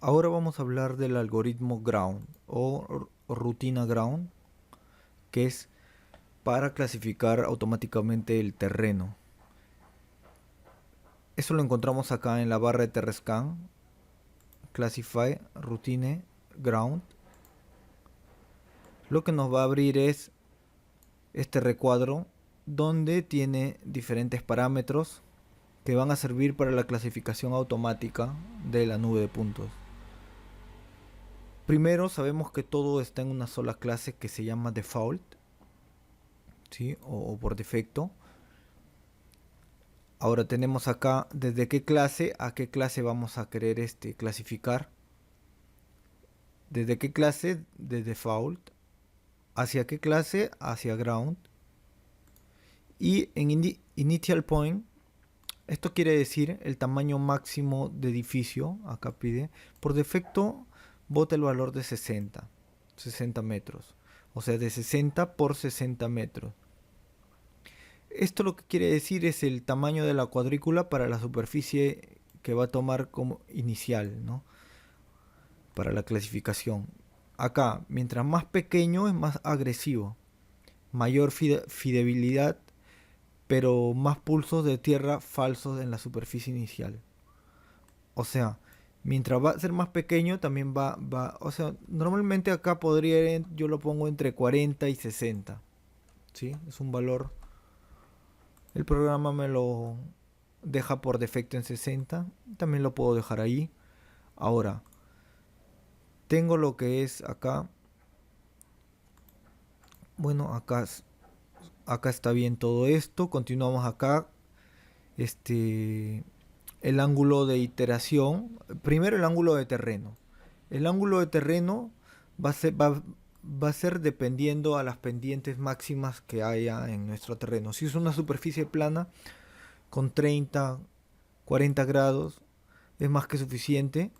Ahora vamos a hablar del algoritmo Ground o rutina Ground, que es para clasificar automáticamente el terreno. Eso lo encontramos acá en la barra de TerraScan, Classify, Routine, Ground. Lo que nos va a abrir es este recuadro donde tiene diferentes parámetros que van a servir para la clasificación automática de la nube de puntos. Primero sabemos que todo está en una sola clase que se llama default, ¿sí? o por defecto. Ahora tenemos acá desde qué clase a qué clase vamos a querer clasificar. Desde qué clase de default, hacia qué clase hacia ground. Y en initial point, esto quiere decir el tamaño máximo de edificio. Acá pide, por defecto, bota el valor de 60 metros. O sea, de 60 por 60 metros. Esto lo que quiere decir es el tamaño de la cuadrícula para la superficie que va a tomar como inicial, ¿no? Para la clasificación. Acá, mientras más pequeño es más agresivo, mayor fidebilidad, pero más pulsos de tierra falsos en la superficie inicial. O sea, mientras va a ser más pequeño, también o sea, normalmente acá podría, yo lo pongo entre 40 y 60, ¿sí? Es un valor, el programa me lo deja por defecto en 60, también lo puedo dejar ahí. Ahora, tengo lo que es acá, bueno, acá está bien todo esto, continuamos acá, este, el ángulo de iteración, primero el ángulo de terreno. El ángulo de terreno va a ser dependiendo a las pendientes máximas que haya en nuestro terreno. Si es una superficie plana con 30, 40 grados, es más que suficiente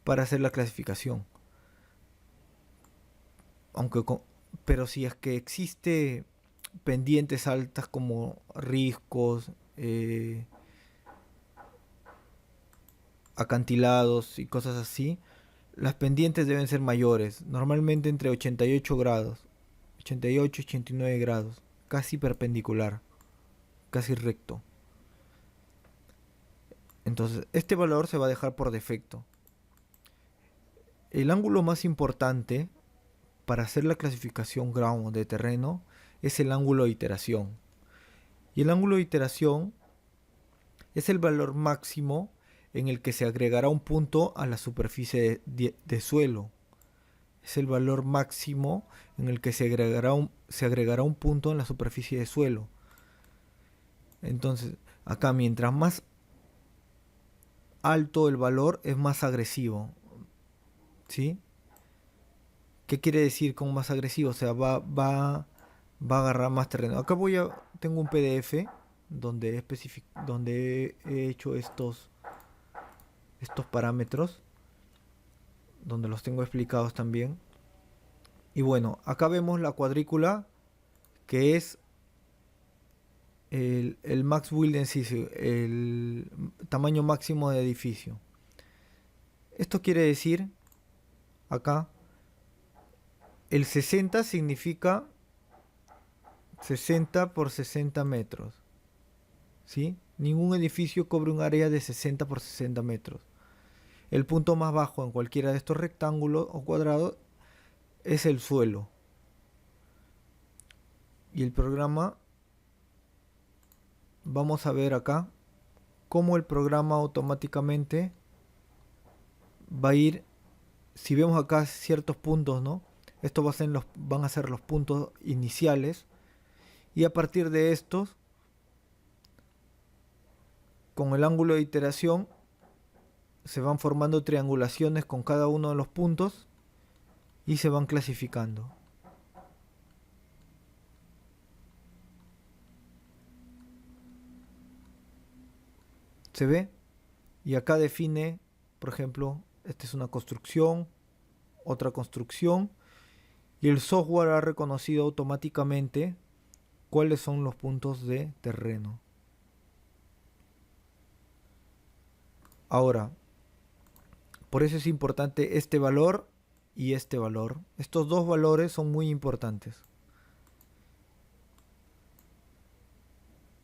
para hacer la clasificación. Aunque pero si es que existe pendientes altas como riscos, acantilados y cosas así, las pendientes deben ser mayores, normalmente entre 88 grados, 88 y 89 grados, casi perpendicular, casi recto. Entonces, este valor se va a dejar por defecto. El ángulo más importante para hacer la clasificación ground de terreno es el ángulo de iteración. Y el ángulo de iteración es el valor máximo en el que se agregará un punto a la superficie de suelo. Es el valor máximo en el que se agregará un punto en la superficie de suelo. Entonces, acá mientras más alto el valor es más agresivo, ¿sí? ¿Qué quiere decir con más agresivo? O sea, va a agarrar más terreno. Acá tengo un PDF donde he hecho estos parámetros, donde los tengo explicados también. Y bueno, acá vemos la cuadrícula que es el max build density, el tamaño máximo de edificio. Esto quiere decir, acá, el 60 significa 60 por 60 metros. ¿Sí? Ningún edificio cubre un área de 60 por 60 metros. El punto más bajo en cualquiera de estos rectángulos o cuadrados es el suelo. Y el programa, vamos a ver acá cómo el programa automáticamente va a ir, si vemos acá ciertos puntos, ¿no? Estos van a ser los puntos iniciales y a partir de estos, con el ángulo de iteración, se van formando triangulaciones con cada uno de los puntos y se van clasificando. ¿Se ve? Y acá define, por ejemplo, esta es una construcción, otra construcción, y el software ha reconocido automáticamente cuáles son los puntos de terreno. Ahora, Por eso es importante este valor y este valor. Estos dos valores son muy importantes.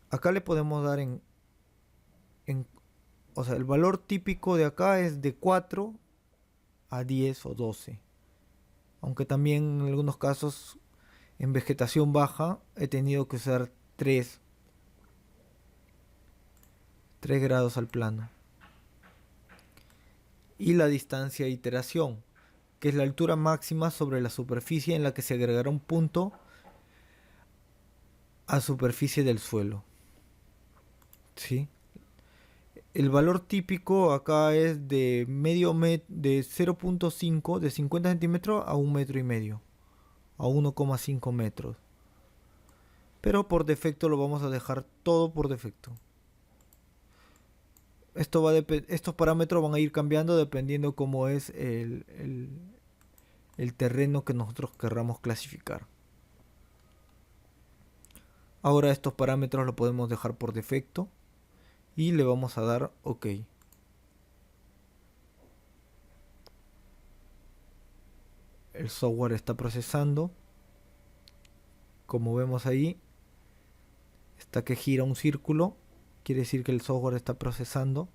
Acá le podemos dar o sea, el valor típico de acá es de 4 a 10 o 12. Aunque también en algunos casos en vegetación baja he tenido que usar 3 grados al plano. Y la distancia de iteración, que es la altura máxima sobre la superficie en la que se agregará un punto a superficie del suelo. ¿Sí? El valor típico acá es de de 0.5, de 50 centímetros a 1,5 metros, a 1,5 metros. Pero por defecto lo vamos a dejar todo por defecto. Estos parámetros van a ir cambiando dependiendo cómo es el terreno que nosotros querramos clasificar. Ahora estos parámetros los podemos dejar por defecto y le vamos a dar OK. El software está procesando. Como vemos ahí, está que gira un círculo. Quiere decir que el software está procesando.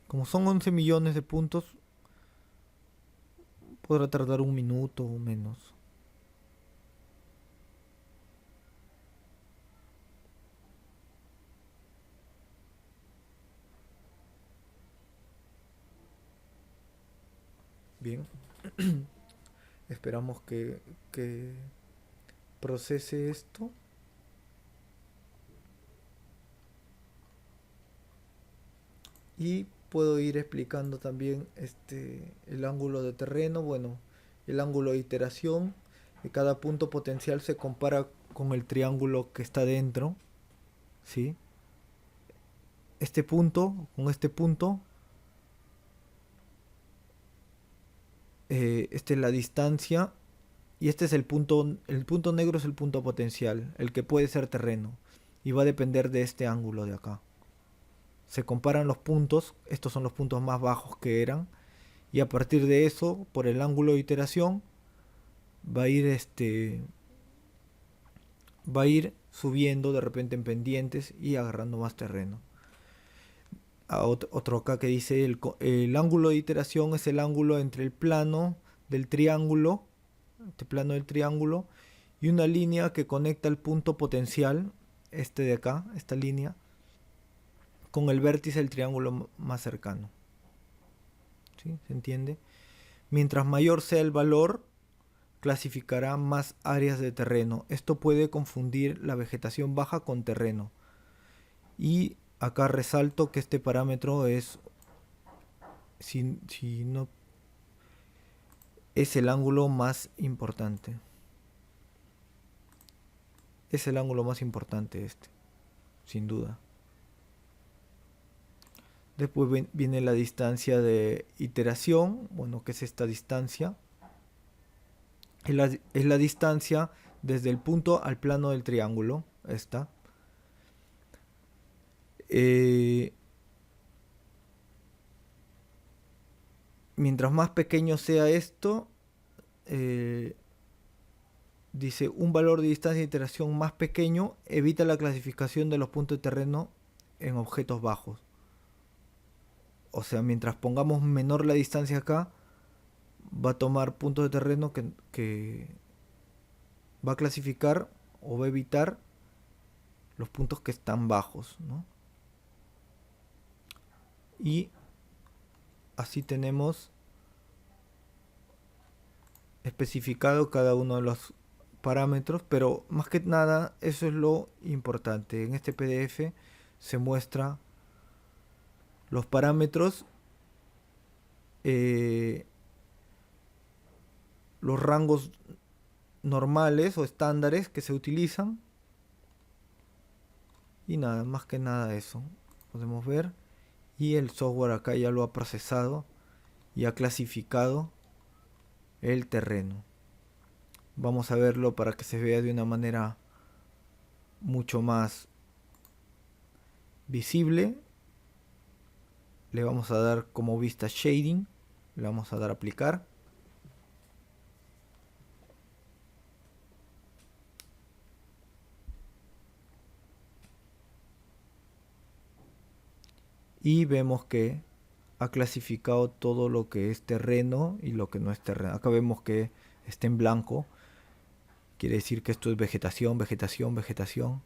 Como son 11 millones de puntos, podrá tardar un minuto o menos. Bien. Esperamos que procese esto. Y puedo ir explicando también el ángulo de terreno, bueno, el ángulo de iteración. De cada punto potencial se compara con el triángulo que está dentro, ¿sí? Este punto, con este punto, esta es la distancia y este es el punto negro es el punto potencial, el que puede ser terreno y va a depender de este ángulo de acá. Se comparan los puntos, estos son los puntos más bajos que eran, y a partir de eso, por el ángulo de iteración, va a ir subiendo de repente en pendientes y agarrando más terreno. Otro acá que dice el ángulo de iteración es el ángulo entre el plano del triángulo, este plano del triángulo, y una línea que conecta el punto potencial, este de acá, esta línea, con el vértice del triángulo más cercano. ¿Sí? ¿Se entiende? Mientras mayor sea el valor, clasificará más áreas de terreno. Esto puede confundir la vegetación baja con terreno. Y acá resalto que este parámetro es, si no, es el ángulo más importante. Es el ángulo más importante sin duda. Después viene la distancia de iteración. Bueno, ¿qué es esta distancia? Es la distancia desde el punto al plano del triángulo. Esta. Mientras más pequeño sea esto, dice un valor de distancia de iteración más pequeño evita la clasificación de los puntos de terreno en objetos bajos. O sea, mientras pongamos menor la distancia acá, va a tomar puntos de terreno que va a clasificar o va a evitar los puntos que están bajos, ¿no? Y así tenemos especificado cada uno de los parámetros, pero más que nada eso es lo importante. En este PDF se muestra los parámetros, los rangos normales o estándares que se utilizan y nada, más que nada eso podemos ver. Y el software acá ya lo ha procesado y ha clasificado el terreno. Vamos a verlo para que se vea de una manera mucho más visible, le vamos a dar como vista shading, le vamos a dar aplicar. Y vemos que ha clasificado todo lo que es terreno y lo que no es terreno. Acá vemos que está en blanco. Quiere decir que esto es vegetación, vegetación, vegetación.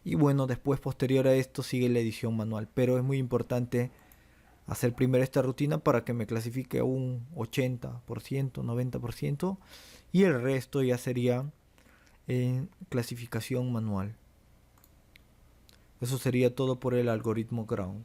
Y bueno, después posterior a esto sigue la edición manual. Pero es muy importante hacer primero esta rutina para que me clasifique a un 80%, 90%. Y el resto ya sería en clasificación manual. Eso sería todo por el algoritmo Ground.